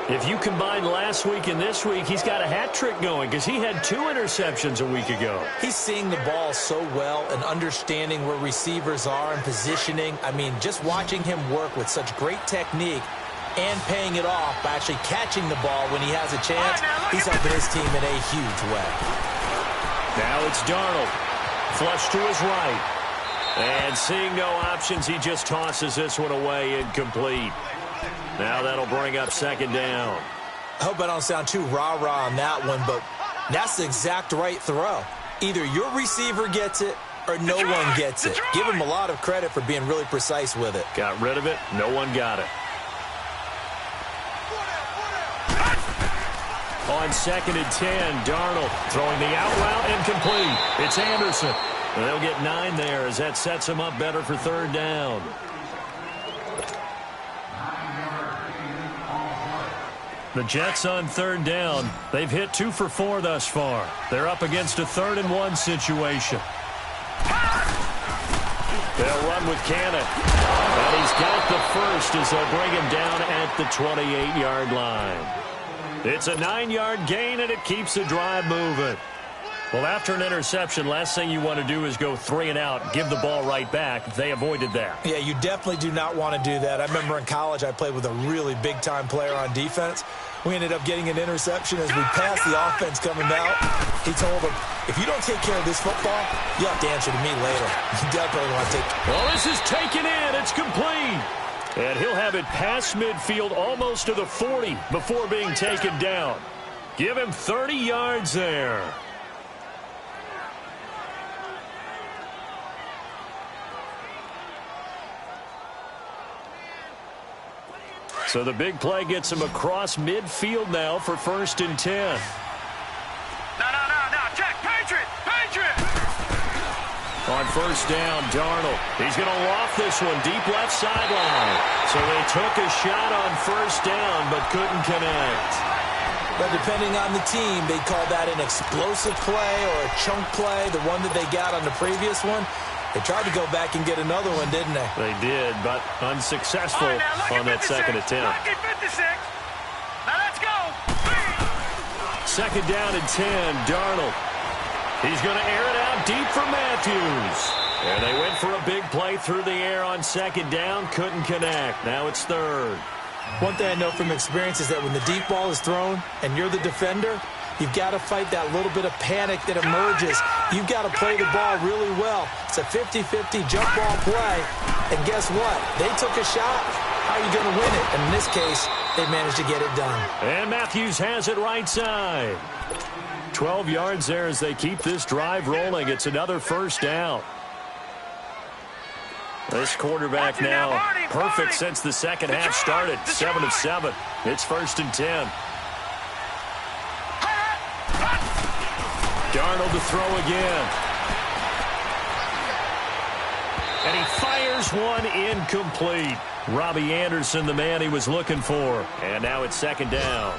If you combine last week and this week, he's got a hat trick going because he had 2 interceptions a week ago. He's seeing the ball so well and understanding where receivers are and positioning. I mean, just watching him work with such great technique and paying it off by actually catching the ball when he has a chance, he's helping his team in a huge way. Now it's Darnold. Flush to his right. And seeing no options, he just tosses this one away, incomplete. Now that'll bring up 2nd down. I hope I don't sound too rah-rah on that one, but that's the exact right throw. Either your receiver gets it or no one gets it. Give him a lot of credit for being really precise with it. Got rid of it. No one got it. On 2nd and 10, Darnold throwing the out route, incomplete. It's Anderson. And they'll get 9 there as that sets him up better for 3rd down. The Jets on 3rd down. They've hit 2 for 4 thus far. They're up against a 3rd and 1 situation. They'll run with Cannon. And he's got the first as they'll bring him down at the 28-yard line. It's a 9-yard gain, and it keeps the drive moving. Well, after an interception, last thing you want to do is go 3 and out, give the ball right back. They avoided that. Yeah, you definitely do not want to do that. I remember in college I played with a really big-time player on defense. We ended up getting an interception as we passed the offense coming out. He told him, if you don't take care of this football, you have to answer to me later. You definitely want to take care. Well, this is taken in. It's complete. And he'll have it past midfield almost to the 40 before being taken down. Give him 30 yards there. So the big play gets him across midfield now for 1st and 10. No, Jack, Patriot! On 1st down, Darnold. He's going to loft this one deep left sideline. So they took a shot on 1st down but couldn't connect. But depending on the team, they'd call that an explosive play or a chunk play, the one that they got on the previous one. They tried to go back and get another one, didn't they? They did, but unsuccessful on that second attempt. Lucky 56. Now let's go. 2nd down and 10, Darnold. He's going to air it out deep for Matthews. And they went for a big play through the air on 2nd down, couldn't connect. Now it's 3rd. One thing I know from experience is that when the deep ball is thrown and you're the defender, you've got to fight that little bit of panic that emerges. You've got to play the ball really well. It's a 50-50 jump ball play. And guess what? They took a shot. How are you going to win it? And in this case, they managed to get it done. And Matthews has it right side. 12 yards there as they keep this drive rolling. It's another 1st down. This quarterback now perfect since the second half started. 7 of 7. It's 1st and 10. Darnold to throw again. And he fires one incomplete. Robbie Anderson, the man he was looking for. And now it's 2nd down.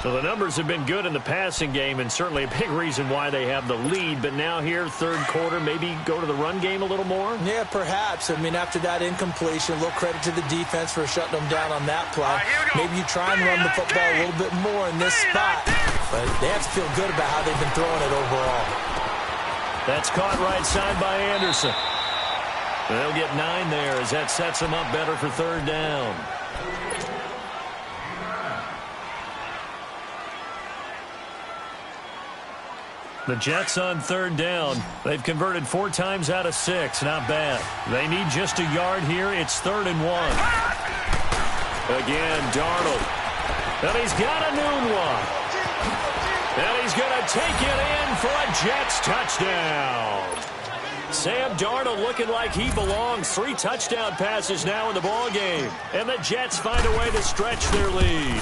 So the numbers have been good in the passing game and certainly a big reason why they have the lead. But now here, 3rd quarter, maybe go to the run game a little more? Yeah, perhaps. I mean, after that incompletion, a little credit to the defense for shutting them down on that play. Maybe you try and run the football a little bit more in this spot. But they have to feel good about how they've been throwing it overall. That's caught right side by Anderson. They'll get 9 there as that sets them up better for 3rd down. The Jets on 3rd down. They've converted 4 times out of 6. Not bad. They need just a yard here. It's 3rd and 1. Again, Darnold. And he's got a noon one. And he's going to take it in for a Jets touchdown. Sam Darnold looking like he belongs. 3 touchdown passes now in the ballgame. And the Jets find a way to stretch their lead.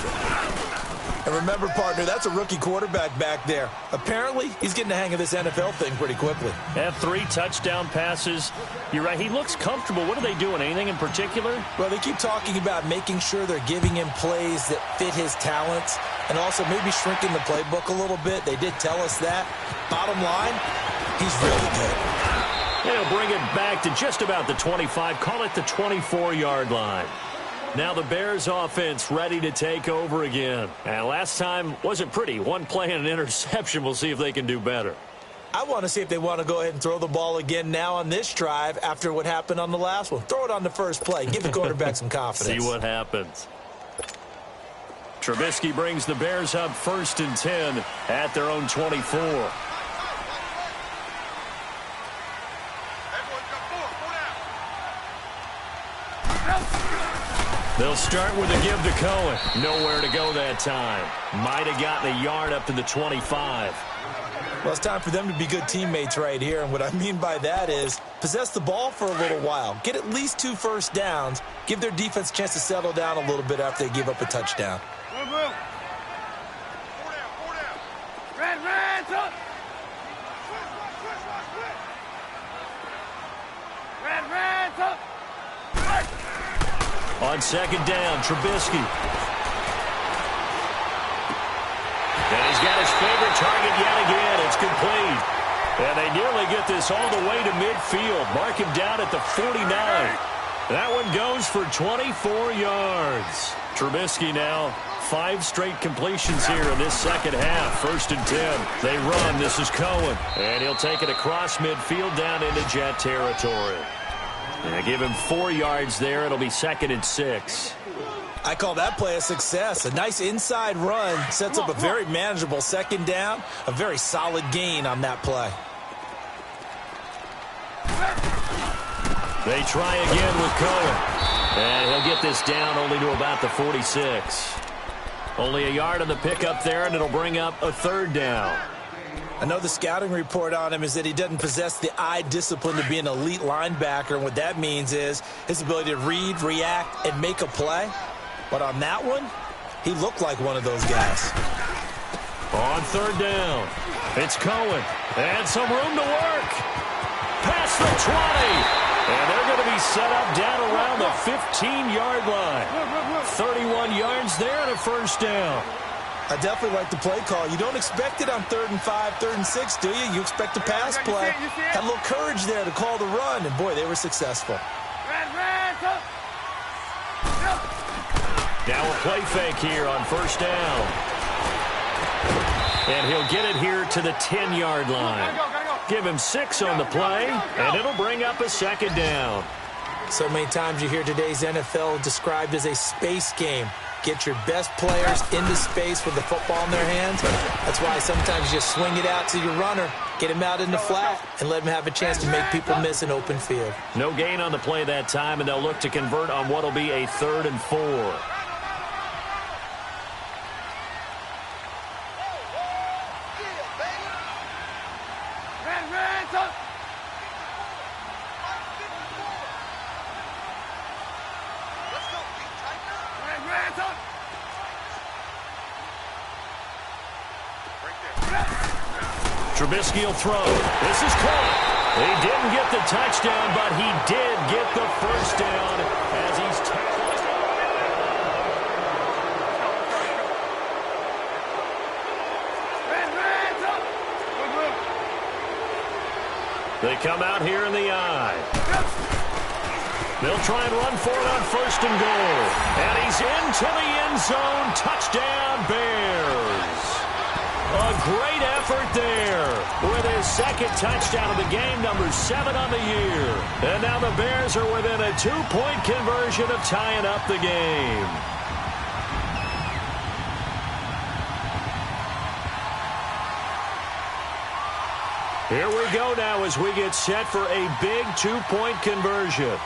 And remember, partner, that's a rookie quarterback back there. Apparently, he's getting the hang of this NFL thing pretty quickly. Have 3 touchdown passes. You're right. He looks comfortable. What are they doing? Anything in particular? Well, they keep talking about making sure they're giving him plays that fit his talents and also maybe shrinking the playbook a little bit. They did tell us that. Bottom line, he's really good. They'll bring it back to just about the 25. Call it the 24-yard line. Now the Bears offense ready to take over again. And last time wasn't pretty. 1 play and an interception. We'll see if they can do better. I want to see if they want to go ahead and throw the ball again now on this drive after what happened on the last one. Throw it on the first play. Give the quarterback some confidence. See what happens. Trubisky brings the Bears up 1st and 10 at their own 24. They'll start with a give to Cohen. Nowhere to go that time. Might have gotten a yard up to the 25. Well, it's time for them to be good teammates right here. And what I mean by that is possess the ball for a little while. Get at least 2 first downs. Give their defense a chance to settle down a little bit after they give up a touchdown. Move. 4 down. Red, up. Red, up. On 2nd down, Trubisky. And he's got his favorite target yet again. It's complete. And they nearly get this all the way to midfield. Mark him down at the 49. That one goes for 24 yards. Trubisky now 5 straight completions here in this second half. 1st and 10. They run. This is Cohen. And he'll take it across midfield down into Jet territory. And give him 4 yards there. It'll be 2nd and 6. I call that play a success. A nice inside run sets up a very manageable 2nd down. A very solid gain on that play. They try again with Cohen. And he'll get this down only to about the 46. Only a yard on the pickup there, and it'll bring up a 3rd down. I know the scouting report on him is that he doesn't possess the eye discipline to be an elite linebacker. And what that means is his ability to read, react, and make a play. But on that one, he looked like one of those guys. On 3rd down, it's Cohen. And some room to work. Past the 20. And they're going to be set up down around the 15-yard line. 31 yards there and a 1st down. I definitely like the play call. You don't expect it on 3rd and 5, 3rd and 6, do you? You expect a pass play. Had a little courage there to call the run, and boy, they were successful. Now a play fake here on 1st down. And he'll get it here to the 10-yard line. Give him 6 on the play, and it'll bring up a 2nd down. So many times you hear today's NFL described as a space game. Get your best players into space with the football in their hands. That's why sometimes you just swing it out to your runner, get him out in the flat, and let him have a chance to make people miss an open field. No gain on the play that time, and they'll look to convert on what will be a 3rd and 4. Trubisky will throw. This is caught. He didn't get the touchdown, but he did get the 1st down as he's tackled. They come out here in the eye. They'll try and run for it on 1st and goal. And he's into the end zone. Touchdown, Bears. A great effort there with his 2nd touchdown of the game, number 7 on the year. And now the Bears are within a 2-point conversion of tying up the game. Here we go now as we get set for a big 2-point conversion.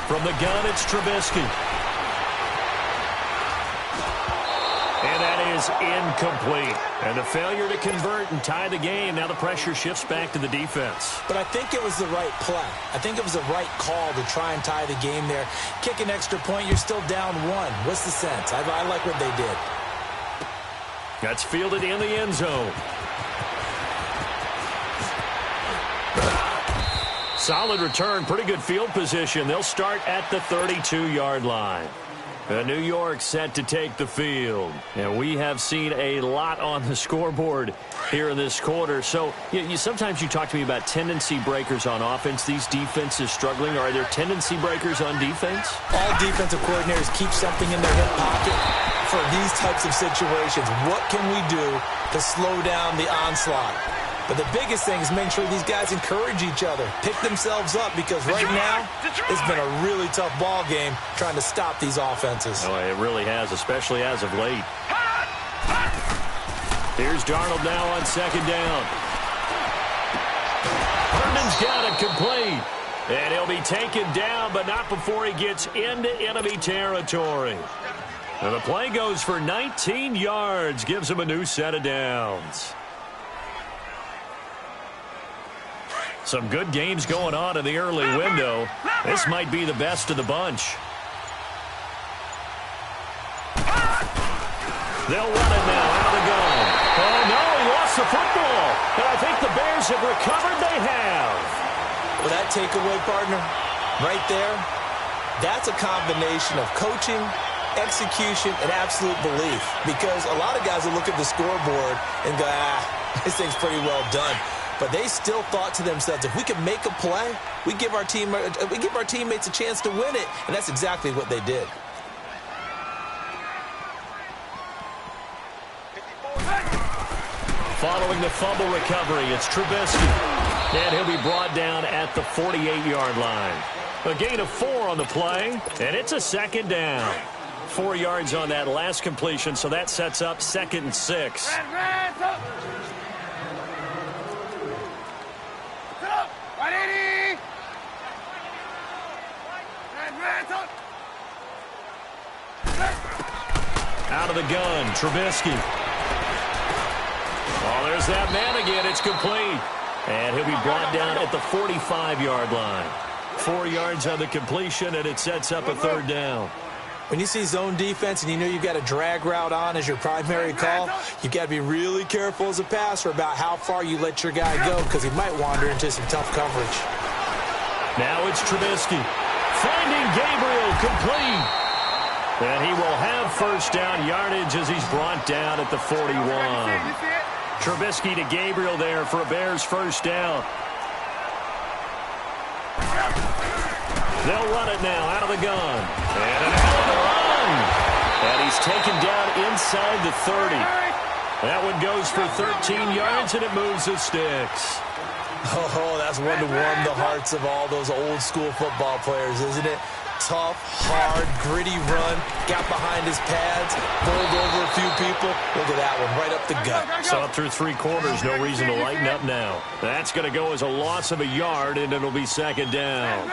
From the gun, it's Trubisky. And that is incomplete. And the failure to convert and tie the game. Now the pressure shifts back to the defense. But I think it was the right play. I think it was the right call to try and tie the game there. Kick an extra point, you're still down 1. What's the sense? I like what they did. That's fielded in the end zone. Solid return, pretty good field position. They'll start at the 32-yard line. New York set to take the field. And we have seen a lot on the scoreboard here in this quarter. So sometimes you talk to me about tendency breakers on offense. These defenses struggling. Are there tendency breakers on defense? All defensive coordinators keep something in their hip pocket for these types of situations. What can we do to slow down the onslaught? But the biggest thing is make sure these guys encourage each other, pick themselves up, because right now it's been a really tough ball game trying to stop these offenses. Oh, it really has, especially as of late. Here's Darnold now on 2nd down. Herndon's got it complete. And he'll be taken down, but not before he gets into enemy territory. And the play goes for 19 yards, gives him a new set of downs. Some good games going on in the early window. This might be the best of the bunch. They'll run it now out of the gun. Oh, no, he lost the football. And I think the Bears have recovered. They have. Well, that takeaway, partner, right there, that's a combination of coaching execution, and absolute belief. Because a lot of guys will look at the scoreboard and go, this thing's pretty well done. But they still thought to themselves, if we can make a play, we give our teammates a chance to win it. And that's exactly what they did. Following the fumble recovery, it's Trubisky. And he'll be brought down at the 48-yard line. A gain of 4 on the play, and it's a second down. 4 yards on that last completion, so that sets up 2nd and 6. Out of the gun, Trubisky. Oh, there's that man again. It's complete. And he'll be brought down at the 45-yard line. 4 yards on the completion, and it sets up a 3rd down. When you see zone defense and you know you've got a drag route on as your primary call, you've got to be really careful as a passer about how far you let your guy go because he might wander into some tough coverage. Now it's Trubisky. Finding Gabriel complete. And he will have first down yardage as he's brought down at the 41. Trubisky to Gabriel there for a Bears first down. They'll run it now out of the gun. And an hell of a run. And he's taken down inside the 30. That one goes for 13 yards, and it moves the sticks. Oh, that's one to warm the hearts of all those old school football players, isn't it? Tough, hard, gritty run. Got behind his pads, bowled over a few people. Look at that one, right up the gut. So up through 3 quarters, no reason to lighten up now. That's going to go as a loss of a yard, and it'll be 2nd down.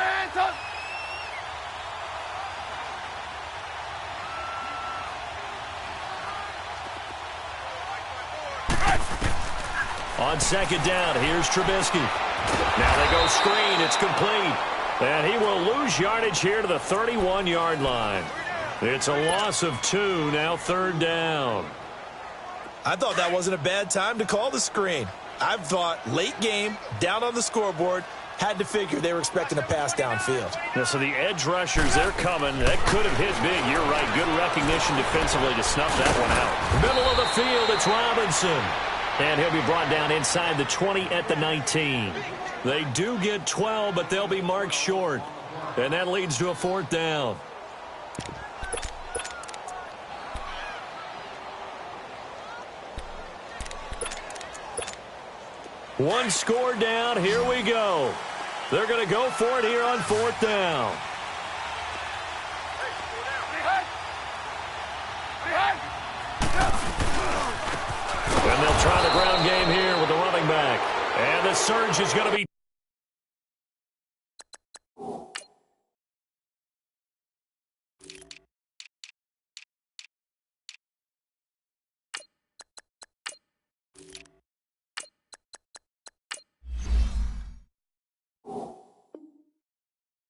On 2nd down, here's Trubisky. Now they go screen. It's complete. And he will lose yardage here to the 31-yard line. It's a loss of 2, now 3rd down. I thought that wasn't a bad time to call the screen. I thought late game, down on the scoreboard, had to figure they were expecting a pass downfield. Yeah, so the edge rushers, they're coming. That could have hit big. You're right. Good recognition defensively to snuff that one out. Middle of the field, it's Robinson. And he'll be brought down inside the 20 at the 19. They do get 12, but they'll be marked short. And that leads to a 4th down. One score down. Here we go. They're going to go for it here on 4th down. And they'll try the ground game here with the running back. And the surge is going to be...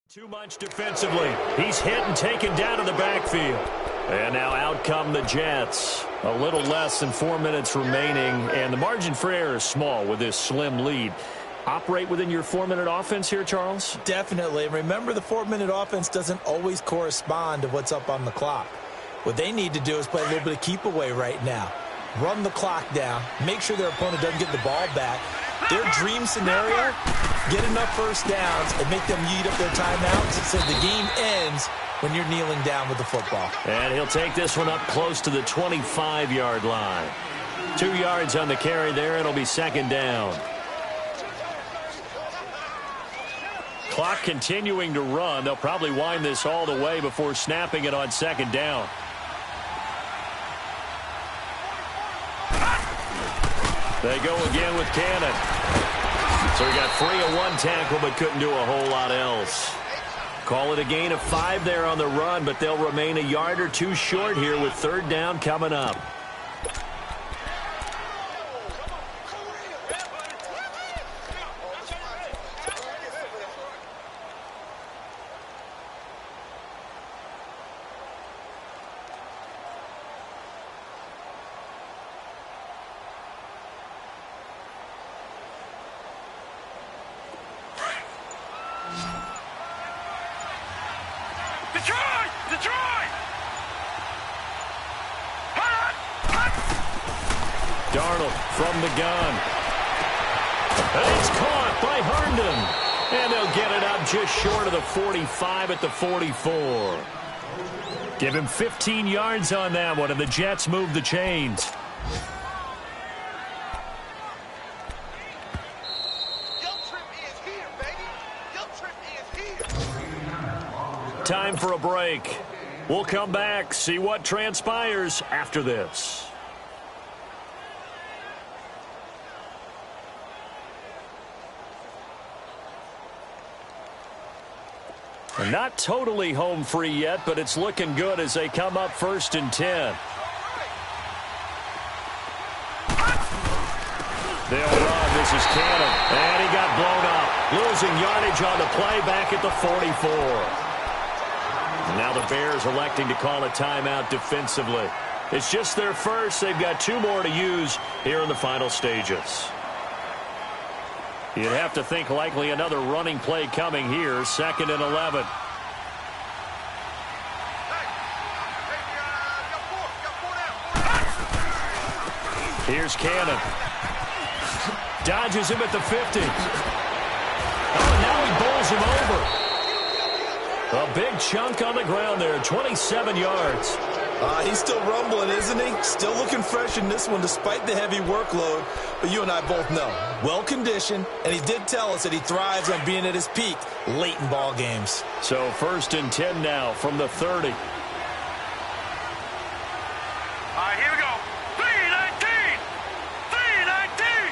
Too much defensively. He's hit and taken down in the backfield. And now out come the Jets. A little less than 4 minutes remaining, and the margin for error is small with this slim lead. Operate within your 4-minute offense here, Charles? Definitely. Remember, the 4-minute offense doesn't always correspond to what's up on the clock. What they need to do is play a little bit of keep away right now. Run the clock down. Make sure their opponent doesn't get the ball back. Their dream scenario, get enough first downs and make them eat up their timeouts so the game ends when you're kneeling down with the football. And he'll take this one up close to the 25-yard line. 2 yards on the carry there. It'll be 2nd down. Clock continuing to run. They'll probably wind this all the way before snapping it on 2nd down. They go again with Cannon. So he got free of 1 tackle but couldn't do a whole lot else. Call it a gain of 5 there on the run, but they'll remain a yard or 2 short here with 3rd down coming up. Darnold from the gun. And it's caught by Herndon. And they'll get it up just short of the 45 at the 44. Give him 15 yards on that one, and the Jets move the chains. Time for a break. We'll come back, see what transpires after this. Not totally home free yet, but it's looking good as they come up 1st and 10. They'll run. This is Cannon. And he got blown up. Losing yardage on the play back at the 44. And now the Bears electing to call a timeout defensively. It's just their first. They've got 2 more to use here in the final stages. You'd have to think likely another running play coming here. 2nd and 11. Here's Cannon. Dodges him at the 50. Oh, now he bowls him over. A big chunk on the ground there. 27 yards. He's still rumbling, isn't he? Still looking fresh in this one despite the heavy workload. But you and I both know, well-conditioned, and he did tell us that he thrives on being at his peak late in ball games. So 1st and 10 now from the 30. All right, here we go. 3-19! 3-19!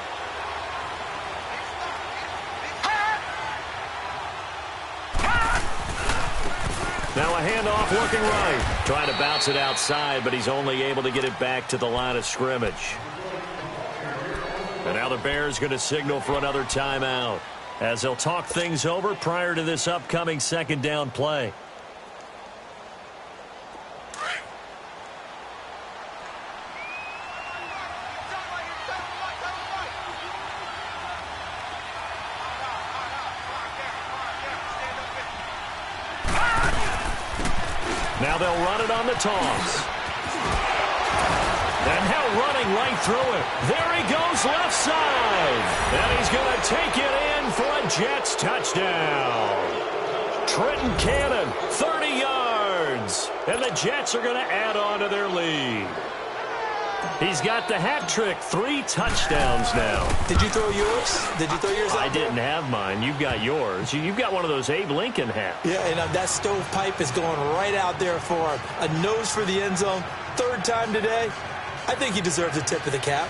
Now a handoff looking right. Trying to bounce it outside, but he's only able to get it back to the line of scrimmage. And now the Bears going to signal for another timeout as they'll talk things over prior to this upcoming 2nd down play. Now they'll run it on the toss. And now running right through it. There he goes left side. And he's going to take it in for a Jets touchdown. Trenton Cannon, 30 yards. And the Jets are going to add on to their lead. He's got the hat trick, 3 touchdowns now. Did you throw yours? Did you throw yours out? I didn't have mine. You've got yours. You've got one of those Abe Lincoln hats. Yeah, and that stovepipe is going right out there for him. A nose for the end zone. 3rd time today. I think he deserves a tip of the cap.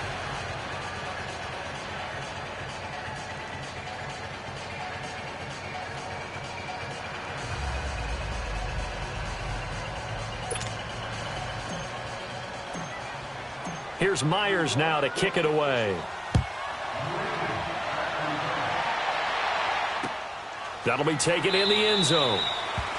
Here's Myers now to kick it away. That'll be taken in the end zone.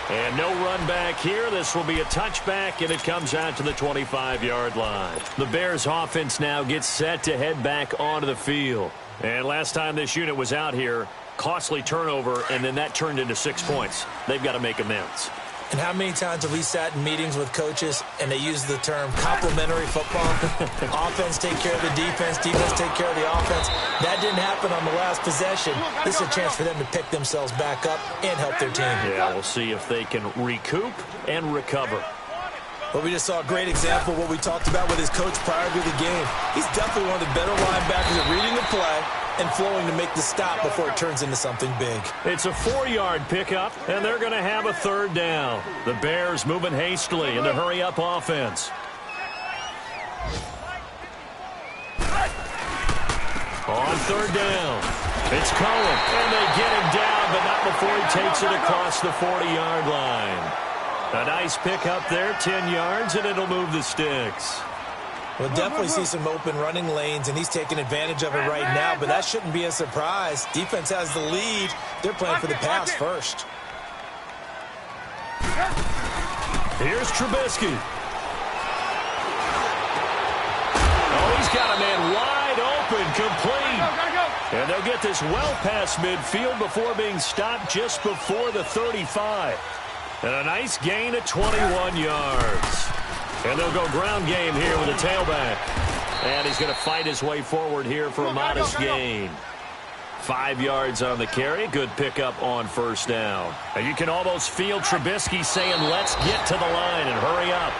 And no run back here. This will be a touchback, and it comes out to the 25-yard line. The Bears offense now gets set to head back onto the field. And last time this unit was out here, costly turnover, and then that turned into 6 points. They've got to make amends. And how many times have we sat in meetings with coaches and they use the term complementary football? Offense take care of the defense, defense take care of the offense. That didn't happen on the last possession. This is a chance for them to pick themselves back up and help their team. Yeah, we'll see if they can recoup and recover. Well, we just saw a great example of what we talked about with his coach prior to the game. He's definitely one of the better linebackers at reading the play and flowing to make the stop before it turns into something big. It's a 4-yard pickup, and they're going to have a 3rd down. The Bears moving hastily in the hurry-up offense. On 3rd down, it's Cohen, and they get him down, but not before he takes it across the 40-yard line. A nice pickup there, 10 yards, and it'll move the sticks. We'll definitely see some open running lanes, and he's taking advantage of it right now, but that shouldn't be a surprise. Defense has the lead. They're playing for the pass first. Here's Trubisky. Oh, he's got a man wide open, complete. And they'll get this well past midfield before being stopped just before the 35. And a nice gain of 21 yards. And they'll go ground game here with a tailback. And he's going to fight his way forward here for a modest gain. 5 yards on the carry. Good pickup on first down. And you can almost feel Trubisky saying, let's get to the line and hurry up.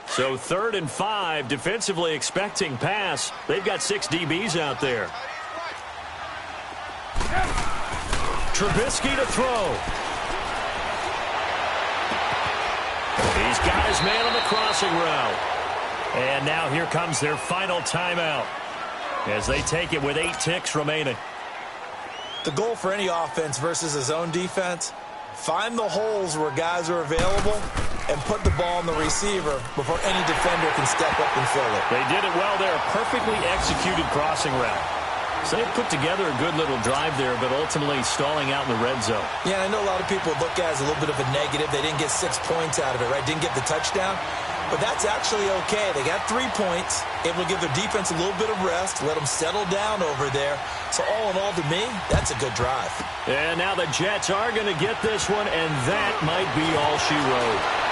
So 3rd and 5, defensively expecting pass. They've got 6 DBs out there. Trubisky to throw. He's got his man on the crossing route. And now here comes their final timeout as they take it with 8 ticks remaining. The goal for any offense versus a zone defense, find the holes where guys are available and put the ball on the receiver before any defender can step up and fill it. They did it well there. Perfectly executed crossing route. So they put together a good little drive there, but ultimately stalling out in the red zone. Yeah, I know a lot of people look at it as a little bit of a negative. They didn't get 6 points out of it, right? Didn't get the touchdown. But that's actually okay. They got 3 points, able to give their defense a little bit of rest, let them settle down over there. So all in all, to me, that's a good drive. And now the Jets are going to get this one, and that might be all she wrote.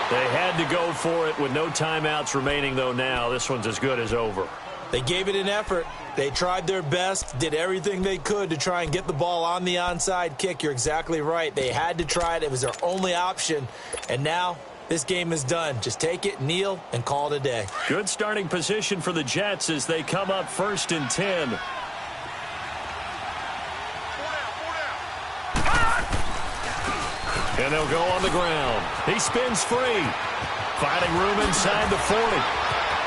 They had to go for it with no timeouts remaining, though. Now this one's as good as over. They gave it an effort. They tried their best, did everything they could to try and get the ball on the onside kick. You're exactly right. They had to try it. It was their only option. And now this game is done. Just take it, kneel, and call it a day. Good starting position for the Jets as they come up 1st and 10. And they'll go on the ground. He spins free. Finding room inside the 40.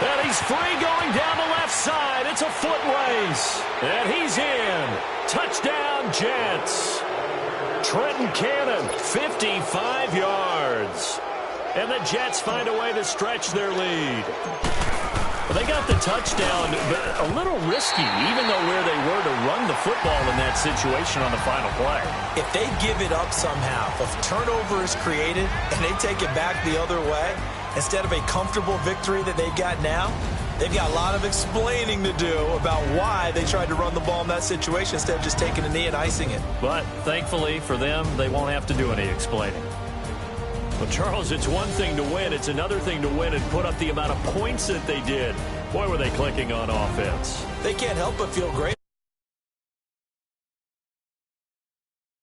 And he's free going down the left side. It's a foot race. And he's in. Touchdown, Jets. Trenton Cannon, 55 yards. And the Jets find a way to stretch their lead. Well, they got the touchdown, but a little risky, even though where they were to run the football in that situation on the final play. If they give it up somehow, if turnover is created and they take it back the other way, instead of a comfortable victory that they've got now, they've got a lot of explaining to do about why they tried to run the ball in that situation instead of just taking a knee and icing it. But thankfully for them, they won't have to do any explaining. Well, Charles, it's one thing to win. It's another thing to win and put up the amount of points that they did. Boy, were they clicking on offense. They can't help but feel great.